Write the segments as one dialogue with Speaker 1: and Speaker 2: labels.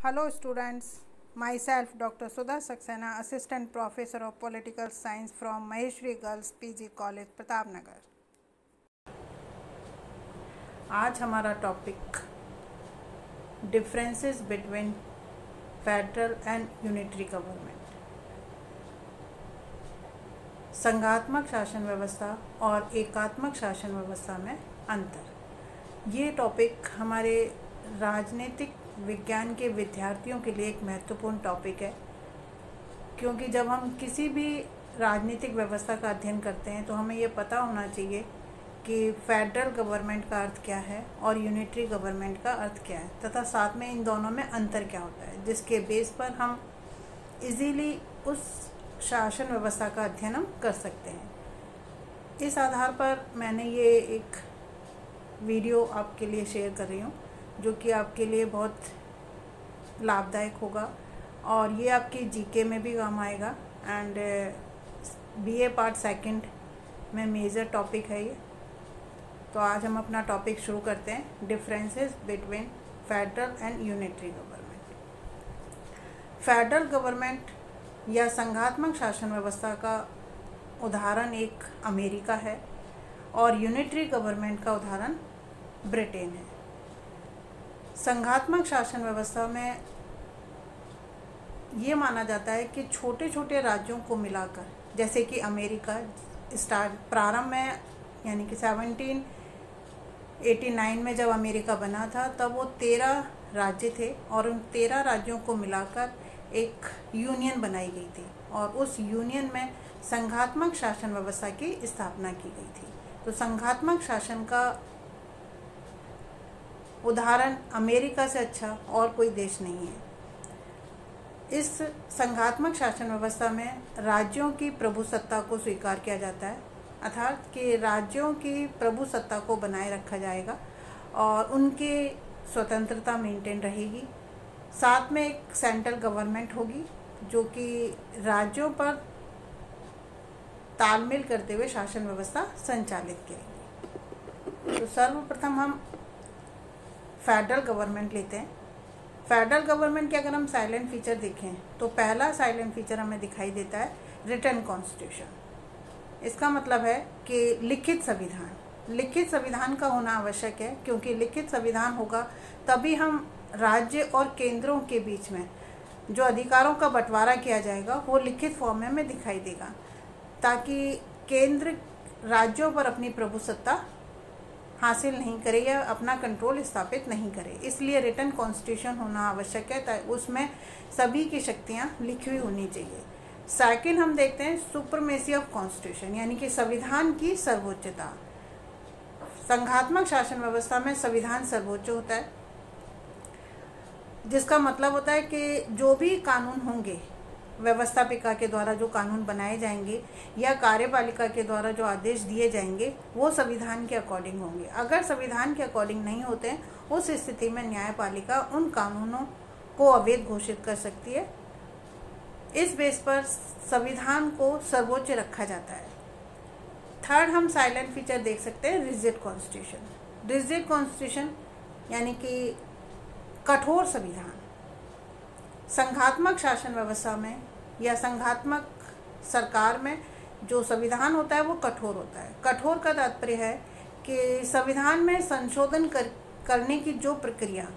Speaker 1: Hello students, myself Dr. Sudha Saxena, Assistant Professor of Political Science from Maheshwari Girls PG College, Pratapnagar. आज हमारा topic differences between federal and unitary government, संघात्मक शासन व्यवस्था और एकात्मक शासन व्यवस्था में अंतर। ये टॉपिक हमारे राजनीतिक विज्ञान के विद्यार्थियों के लिए एक महत्वपूर्ण टॉपिक है, क्योंकि जब हम किसी भी राजनीतिक व्यवस्था का अध्ययन करते हैं तो हमें ये पता होना चाहिए कि फेडरल गवर्नमेंट का अर्थ क्या है और यूनिटरी गवर्नमेंट का अर्थ क्या है, तथा साथ में इन दोनों में अंतर क्या होता है, जिसके बेस पर हम इजीली उस शासन व्यवस्था का अध्ययन हम कर सकते हैं। इस आधार पर मैंने ये एक वीडियो आपके लिए शेयर कर रही हूँ, जो कि आपके लिए बहुत लाभदायक होगा और ये आपकी जीके में भी काम आएगा एंड बीए पार्ट सेकंड में मेजर टॉपिक है ये। तो आज हम अपना टॉपिक शुरू करते हैं, differences between federal and unitary government. Federal government या संघात्मक शासन व्यवस्था का उदाहरण एक अमेरिका है और यूनिटरी गवर्नमेंट का उदाहरण ब्रिटेन है। संघात्मक शासन व्यवस्था में ये माना जाता है कि छोटे छोटे राज्यों को मिलाकर, जैसे कि अमेरिका प्रारंभ में यानी कि 1789 में जब अमेरिका बना था तब वो 13 राज्य थे और उन 13 राज्यों को मिलाकर एक यूनियन बनाई गई थी और उस यूनियन में संघात्मक शासन व्यवस्था की स्थापना की गई थी। तो संघात्मक शासन का उदाहरण अमेरिका से अच्छा और कोई देश नहीं है। इस संघात्मक शासन व्यवस्था में राज्यों की प्रभुसत्ता को स्वीकार किया जाता है, अर्थात कि राज्यों की प्रभुसत्ता को बनाए रखा जाएगा और उनकी स्वतंत्रता मेंटेन रहेगी। साथ में एक सेंट्रल गवर्नमेंट होगी जो कि राज्यों पर तालमेल करते हुए शासन व्यवस्था संचालित करेगी। तो सर्वप्रथम हम फेडरल गवर्नमेंट लेते हैं। फेडरल गवर्नमेंट के अगर हम साइलेंट फीचर देखें तो पहला साइलेंट फीचर हमें दिखाई देता है रिटन कॉन्स्टिट्यूशन। इसका मतलब है कि लिखित संविधान। लिखित संविधान का होना आवश्यक है, क्योंकि लिखित संविधान होगा तभी हम राज्य और केंद्रों के बीच में जो अधिकारों का बंटवारा किया जाएगा वो लिखित फॉर्म में हमें दिखाई देगा, ताकि केंद्र राज्यों पर अपनी प्रभुसत्ता हासिल नहीं करे या अपना कंट्रोल स्थापित नहीं करे। इसलिए रिटन कॉन्स्टिट्यूशन होना आवश्यक है, उसमें सभी की शक्तियां लिखी हुई होनी चाहिए। सेकंड हम देखते हैं सुप्रीमेसी ऑफ कॉन्स्टिट्यूशन, यानी कि संविधान की सर्वोच्चता। संघात्मक शासन व्यवस्था में संविधान सर्वोच्च होता है, जिसका मतलब होता है कि जो भी कानून होंगे, व्यवस्थापिका के द्वारा जो कानून बनाए जाएंगे या कार्यपालिका के द्वारा जो आदेश दिए जाएंगे वो संविधान के अकॉर्डिंग होंगे। अगर संविधान के अकॉर्डिंग नहीं होते हैं, उस स्थिति में न्यायपालिका उन कानूनों को अवैध घोषित कर सकती है। इस बेस पर संविधान को सर्वोच्च रखा जाता है। थर्ड हम साइलेंट फीचर देख सकते हैं रिजिड कॉन्स्टिट्यूशन। रिजिड कॉन्स्टिट्यूशन यानी कि कठोर संविधान। संघात्मक शासन व्यवस्था में या संघात्मक सरकार में जो संविधान होता है वो कठोर होता है। कठोर का तात्पर्य है कि संविधान में संशोधन करने की जो प्रक्रिया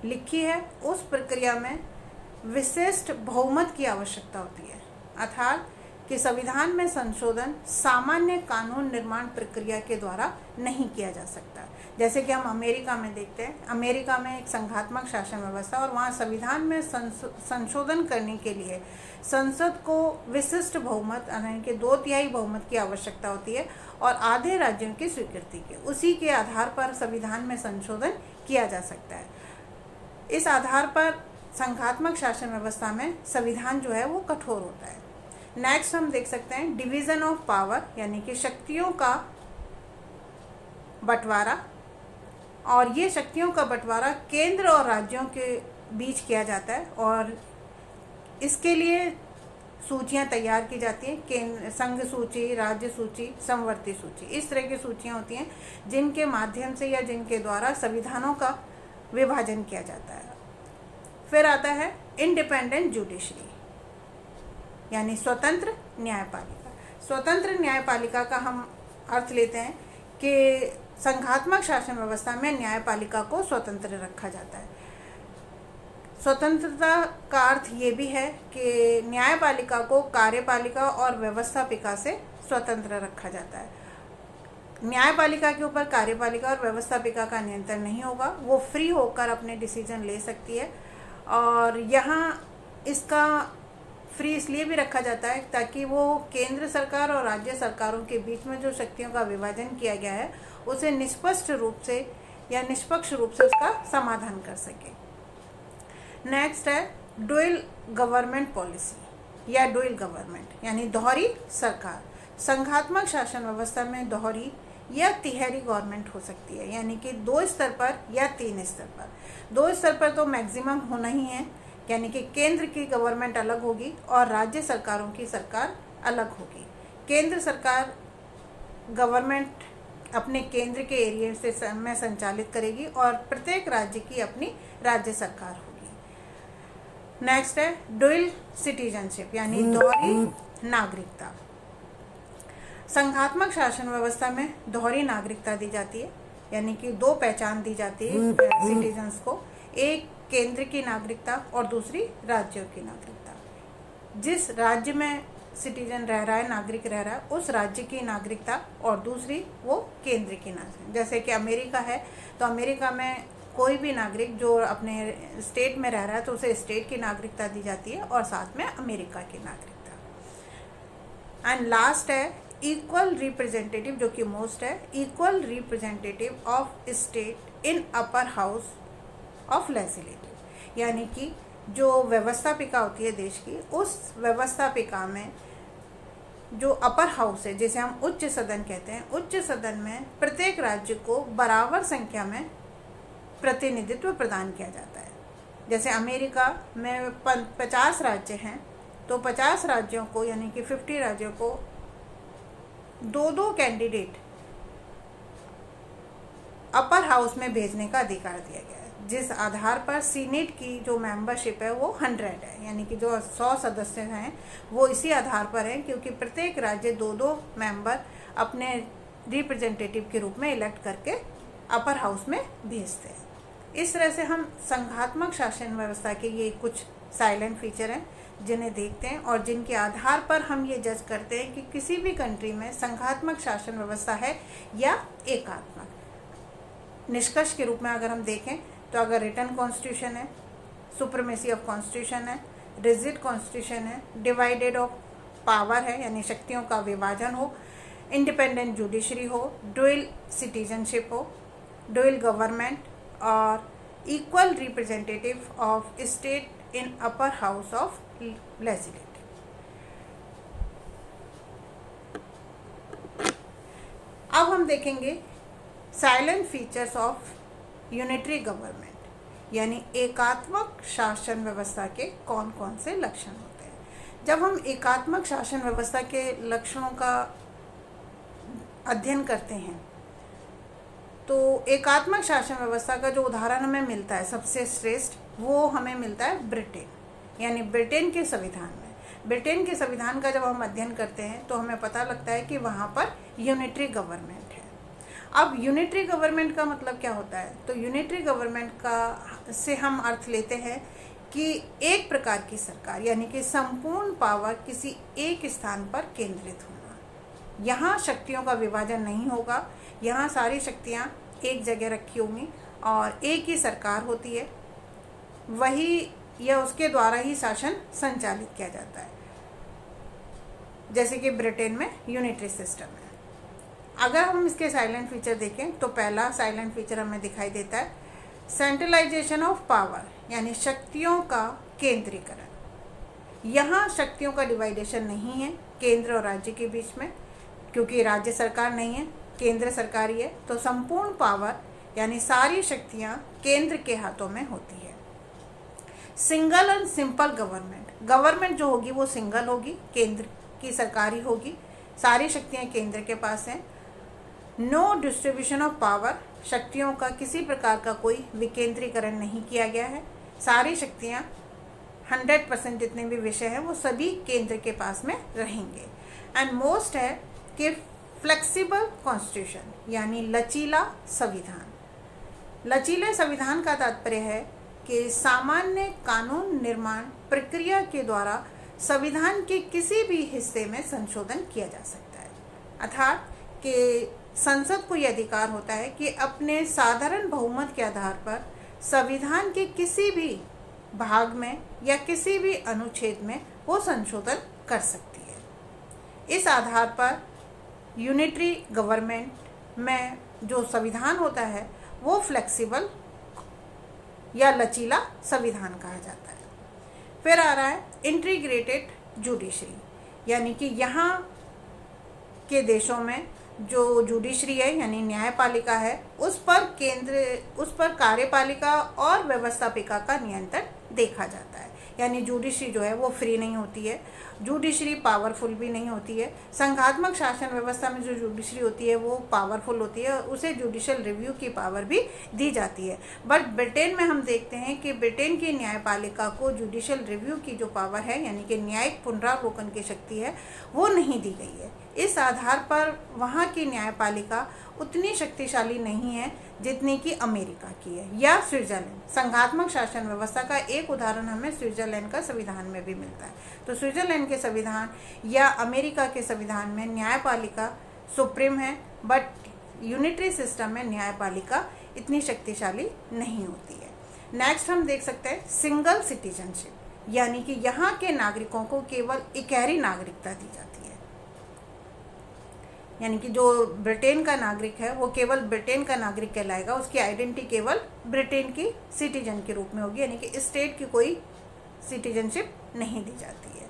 Speaker 1: लिखी है उस प्रक्रिया में विशिष्ट बहुमत की आवश्यकता होती है, अर्थात कि संविधान में संशोधन सामान्य कानून निर्माण प्रक्रिया के द्वारा नहीं किया जा सकता। जैसे कि हम अमेरिका में देखते हैं, अमेरिका में एक संघात्मक शासन व्यवस्था और वहाँ संविधान में संशोधन करने के लिए संसद को विशिष्ट बहुमत यानी कि 2/3 बहुमत की आवश्यकता होती है और आधे राज्यों की स्वीकृति की। उसी के आधार पर संविधान में संशोधन किया जा सकता है। इस आधार पर संघात्मक शासन व्यवस्था में संविधान जो है वो कठोर होता है। नेक्स्ट हम देख सकते हैं डिवीजन ऑफ पावर, यानी कि शक्तियों का बंटवारा। और ये शक्तियों का बंटवारा केंद्र और राज्यों के बीच किया जाता है और इसके लिए सूचियां तैयार की जाती हैं। केंद्र संघ सूची, राज्य सूची, समवर्ती सूची, इस तरह की सूचियां होती हैं जिनके माध्यम से या जिनके द्वारा संविधानों का विभाजन किया जाता है। फिर आता है इंडिपेंडेंट जुडिशरी, यानी स्वतंत्र न्यायपालिका। स्वतंत्र न्यायपालिका का हम अर्थ लेते हैं कि संघात्मक शासन व्यवस्था में न्यायपालिका को स्वतंत्र रखा जाता है। स्वतंत्रता का अर्थ ये भी है कि न्यायपालिका को कार्यपालिका और व्यवस्थापिका से स्वतंत्र रखा जाता है। न्यायपालिका के ऊपर कार्यपालिका और व्यवस्थापिका का नियंत्रण नहीं होगा, वो फ्री होकर अपने डिसीजन ले सकती है। और यहाँ इसका फ्री इसलिए भी रखा जाता है ताकि वो केंद्र सरकार और राज्य सरकारों के बीच में जो शक्तियों का विभाजन किया गया है उसे निष्पक्ष रूप से या निष्पक्ष रूप से उसका समाधान कर सके। नेक्स्ट है डुअल गवर्नमेंट पॉलिसी या डुअल गवर्नमेंट, यानी दोहरी सरकार। संघात्मक शासन व्यवस्था में दोहरी या तिहरी गवर्नमेंट हो सकती है, यानी कि 2 स्तर पर या 3 स्तर पर। 2 स्तर पर तो मैक्सिमम होना ही है, यानी कि केंद्र की गवर्नमेंट अलग होगी और राज्य सरकारों की सरकार अलग होगी। केंद्र सरकार गवर्नमेंट अपने केंद्र के एरिया से में संचालित करेगी और प्रत्येक राज्य की अपनी राज्य सरकार होगी। नेक्स्ट है डुअल सिटीजनशिप, यानी दोहरी नागरिकता। संघात्मक शासन व्यवस्था में दोहरी नागरिकता दी जाती है, यानी कि 2 पहचान दी जाती है सिटीजन्स को, एक केंद्र की नागरिकता और दूसरी राज्यों की नागरिकता। जिस राज्य में सिटीजन रह रहा है, नागरिक रह रहा है, उस राज्य की नागरिकता और दूसरी वो केंद्र की नागरिकता। जैसे कि अमेरिका है तो अमेरिका में कोई भी नागरिक जो अपने स्टेट में रह रहा है तो उसे स्टेट की नागरिकता दी जाती है और साथ में अमेरिका की नागरिकता। एंड लास्ट है इक्वल रिप्रेजेंटेटिव, जो कि मोस्ट है, equal representative of state in upper house of legislative, यानी कि जो व्यवस्थापिका होती है देश की, उस व्यवस्थापिका में जो अपर हाउस है, जिसे हम उच्च सदन कहते हैं, उच्च सदन में प्रत्येक राज्य को बराबर संख्या में प्रतिनिधित्व प्रदान किया जाता है। जैसे अमेरिका में 50 राज्य हैं तो 50 राज्यों को, यानी कि 50 राज्यों को 2-2 कैंडिडेट अपर हाउस में भेजने का अधिकार दिया गया है, जिस आधार पर सीनेट की जो मेंबरशिप है वो 100 है, यानी कि जो 100 सदस्य हैं वो इसी आधार पर हैं क्योंकि प्रत्येक राज्य 2-2 मेंबर अपने रिप्रेजेंटेटिव के रूप में इलेक्ट करके अपर हाउस में भेजते हैं। इस तरह से हम संघात्मक शासन व्यवस्था के ये कुछ साइलेंट फीचर हैं जिन्हें देखते हैं और जिनके आधार पर हम ये जज करते हैं कि किसी भी कंट्री में संघात्मक शासन व्यवस्था है या एकात्मक। निष्कर्ष के रूप में अगर हम देखें तो अगर रिटन कॉन्स्टिट्यूशन है, सुप्रीमेसी ऑफ कॉन्स्टिट्यूशन है, रिजिड कॉन्स्टिट्यूशन है, डिवाइडेड ऑफ पावर है यानी शक्तियों का विभाजन हो, इंडिपेंडेंट जुडिशरी हो, डुअल सिटीजनशिप हो, डुअल गवर्नमेंट और equal representative of state in upper house of legislative. अब हम देखेंगे salient features of unitary government, यानी एकात्मक शासन व्यवस्था के कौन कौन से लक्षण होते हैं। जब हम एकात्मक शासन व्यवस्था के लक्षणों का अध्ययन करते हैं तो एकात्मक शासन व्यवस्था का जो उदाहरण हमें मिलता है सबसे श्रेष्ठ, वो हमें मिलता है ब्रिटेन, यानी ब्रिटेन के संविधान में। ब्रिटेन के संविधान का जब हम अध्ययन करते हैं तो हमें पता लगता है कि वहाँ पर यूनिटरी गवर्नमेंट है। अब यूनिटरी गवर्नमेंट का मतलब क्या होता है, तो यूनिटरी गवर्नमेंट का से हम अर्थ लेते हैं कि एक प्रकार की सरकार, यानी कि संपूर्ण पावर किसी एक स्थान पर केंद्रित होना। यहाँ शक्तियों का विभाजन नहीं होगा, यहाँ सारी शक्तियाँ एक जगह रखी होंगी और एक ही सरकार होती है, वही या उसके द्वारा ही शासन संचालित किया जाता है, जैसे कि ब्रिटेन में यूनिटरी सिस्टम है। अगर हम इसके साइलेंट फीचर देखें तो पहला साइलेंट फीचर हमें दिखाई देता है सेंट्रलाइजेशन ऑफ पावर, यानी शक्तियों का केंद्रीकरण। यहाँ शक्तियों का डिवाइडेशन नहीं है केंद्र और राज्य के बीच में, क्योंकि राज्य सरकार नहीं है, केंद्र सरकार ही है, तो संपूर्ण पावर यानी सारी शक्तियाँ केंद्र के हाथों में होती है। Single and simple government, government जो होगी वो सिंगल होगी, केंद्र की सरकार ही होगी, सारी शक्तियाँ केंद्र के पास हैं। नो डिस्ट्रीब्यूशन ऑफ पावर, शक्तियों का किसी प्रकार का कोई विकेंद्रीकरण नहीं किया गया है। सारी शक्तियाँ 100% जितने भी विषय हैं वो सभी केंद्र के पास में रहेंगे। एंड मोस्ट है कि फ्लेक्सिबल कॉन्स्टिट्यूशन, यानी लचीला संविधान। लचीले संविधान का तात्पर्य है कि सामान्य कानून निर्माण प्रक्रिया के द्वारा संविधान के किसी भी हिस्से में संशोधन किया जा सकता है। अर्थात कि संसद को यह अधिकार होता है कि अपने साधारण बहुमत के आधार पर संविधान के किसी भी भाग में या किसी भी अनुच्छेद में वो संशोधन कर सकती है। इस आधार पर यूनिटरी गवर्नमेंट में जो संविधान होता है वो फ्लेक्सिबल या लचीला संविधान कहा जाता है। फिर आ रहा है इंटीग्रेटेड जुडिशरी, यानी कि यहाँ के देशों में जो जुडिशरी है यानी न्यायपालिका है उस पर कार्यपालिका और व्यवस्थापिका का नियंत्रण देखा जाता है। यानी जुडिशरी जो है वो फ्री नहीं होती है, जुडिशरी पावरफुल भी नहीं होती है। संघात्मक शासन व्यवस्था में जो जुडिशरी होती है वो पावरफुल होती है, उसे जुडिशियल रिव्यू की पावर भी दी जाती है। बट ब्रिटेन में हम देखते हैं कि ब्रिटेन की न्यायपालिका को जुडिशियल रिव्यू की जो पावर है यानी कि न्यायिक पुनरावलोकन की शक्ति है वो नहीं दी गई है। इस आधार पर वहाँ की न्यायपालिका उतनी शक्तिशाली नहीं है जितनी कि अमेरिका की है या स्विट्जरलैंड। संघात्मक शासन व्यवस्था का एक उदाहरण हमें स्विट्जरलैंड का संविधान में भी मिलता है। तो स्विट्जरलैंड के संविधान या अमेरिका के संविधान में न्यायपालिका सुप्रीम है, बट यूनिटरी सिस्टम में न्यायपालिका इतनी शक्तिशाली नहीं होती है। नेक्स्ट हम देख सकते हैं सिंगल सिटीजनशिप, यानी कि यहाँ के नागरिकों को केवल इकहरी नागरिकता दी जाती है। यानी कि जो ब्रिटेन का नागरिक है वो केवल ब्रिटेन का नागरिक कहलाएगा, उसकी आइडेंटिटी केवल ब्रिटेन की सिटीजन के रूप में होगी, यानी कि स्टेट की कोई सिटीजनशिप नहीं दी जाती है।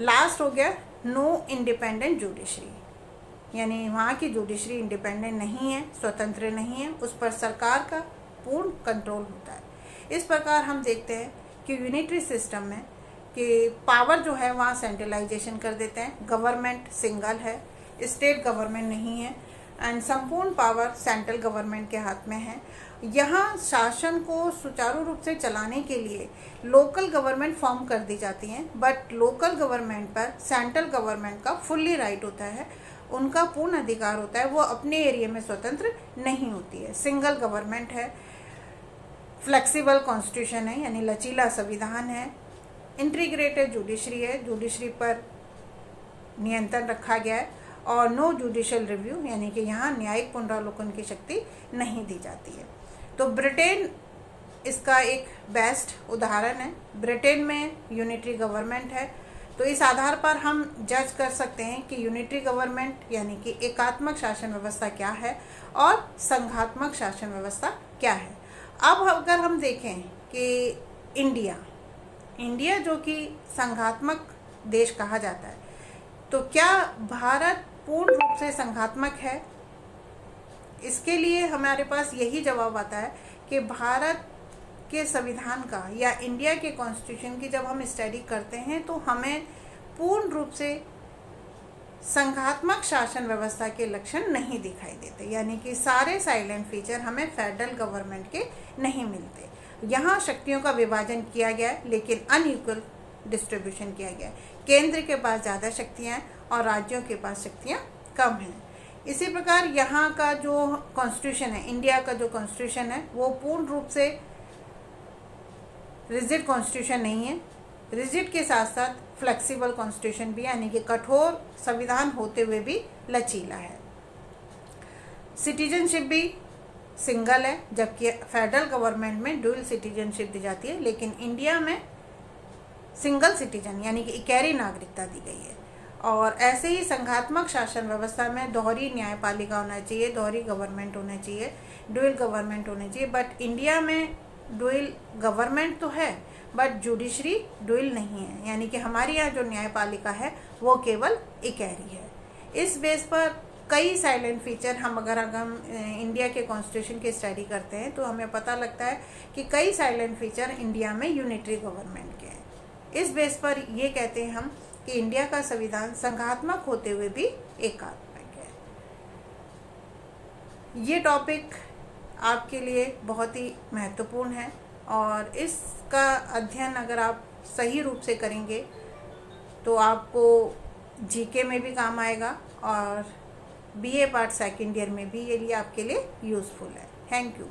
Speaker 1: लास्ट हो गया नो इंडिपेंडेंट जुडिशरी, यानी वहाँ की जुडिशरी इंडिपेंडेंट नहीं है, स्वतंत्र नहीं है, उस पर सरकार का पूर्ण कंट्रोल होता है। इस प्रकार हम देखते हैं कि यूनिटरी सिस्टम में कि पावर जो है वहाँ सेंट्रलाइजेशन कर देते हैं, गवर्नमेंट सिंगल है, स्टेट गवर्नमेंट नहीं है, एंड संपूर्ण पावर सेंट्रल गवर्नमेंट के हाथ में है। यहाँ शासन को सुचारू रूप से चलाने के लिए लोकल गवर्नमेंट फॉर्म कर दी जाती हैं, बट लोकल गवर्नमेंट पर सेंट्रल गवर्नमेंट का फुल्ली राइट होता है, उनका पूर्ण अधिकार होता है, वो अपने एरिया में स्वतंत्र नहीं होती है। सिंगल गवर्नमेंट है, फ्लेक्सिबल कॉन्स्टिट्यूशन है यानी लचीला संविधान है, इंटीग्रेटेड जुडिशरी है, जुडिशरी पर नियंत्रण रखा गया है, और नो जुडिशियल रिव्यू यानी कि यहाँ न्यायिक पुनरावलोकन की शक्ति नहीं दी जाती है। तो ब्रिटेन इसका एक बेस्ट उदाहरण है। ब्रिटेन में यूनिटरी गवर्नमेंट है, तो इस आधार पर हम जज कर सकते हैं कि यूनिटरी गवर्नमेंट यानी कि एकात्मक शासन व्यवस्था क्या है और संघात्मक शासन व्यवस्था क्या है। अब अगर हम देखें कि इंडिया जो कि संघात्मक देश कहा जाता है, तो क्या भारत पूर्ण रूप से संघात्मक है? इसके लिए हमारे पास यही जवाब आता है कि भारत के संविधान का या इंडिया के कॉन्स्टिट्यूशन की जब हम स्टडी करते हैं तो हमें पूर्ण रूप से संघात्मक शासन व्यवस्था के लक्षण नहीं दिखाई देते, यानी कि सारे साइलेंट फीचर हमें फेडरल गवर्नमेंट के नहीं मिलते। यहाँ शक्तियों का विभाजन किया गया है लेकिन अनइक्वल डिस्ट्रीब्यूशन किया गया है। केंद्र के पास ज़्यादा शक्तियाँ हैं और राज्यों के पास शक्तियाँ कम हैं। इसी प्रकार यहाँ का जो कॉन्स्टिट्यूशन है, इंडिया का जो कॉन्स्टिट्यूशन है वो पूर्ण रूप से रिजिड कॉन्स्टिट्यूशन नहीं है। रिजिड के साथ साथ फ्लेक्सिबल कॉन्स्टिट्यूशन भी, यानी कि कठोर संविधान होते हुए भी लचीला है। सिटीजनशिप भी सिंगल है, जबकि फेडरल गवर्नमेंट में डुअल सिटीजनशिप दी जाती है, लेकिन इंडिया में सिंगल सिटीजन यानी कि इकहरी नागरिकता दी गई है। और ऐसे ही संघात्मक शासन व्यवस्था में दोहरी न्यायपालिका होना चाहिए, दोहरी गवर्नमेंट होना चाहिए, डुअल गवर्नमेंट होना चाहिए। बट इंडिया में डुअल गवर्नमेंट तो है बट जुडिशरी डुअल नहीं है, यानी कि हमारे यहाँ जो न्यायपालिका है वो केवल इकहरी है। इस बेस पर कई साइलेंट फीचर अगर हम इंडिया के कॉन्स्टिट्यूशन की स्टडी करते हैं तो हमें पता लगता है कि कई साइलेंट फीचर इंडिया में यूनिटरी गवर्नमेंट के हैं। इस बेस पर ये कहते हैं हम कि इंडिया का संविधान संघात्मक होते हुए भी एकात्मक है। ये टॉपिक आपके लिए बहुत ही महत्वपूर्ण है और इसका अध्ययन अगर आप सही रूप से करेंगे तो आपको जीके में भी काम आएगा और बीए पार्ट सेकेंड ईयर में भी ये लिए आपके लिए यूज़फुल है। Thank you.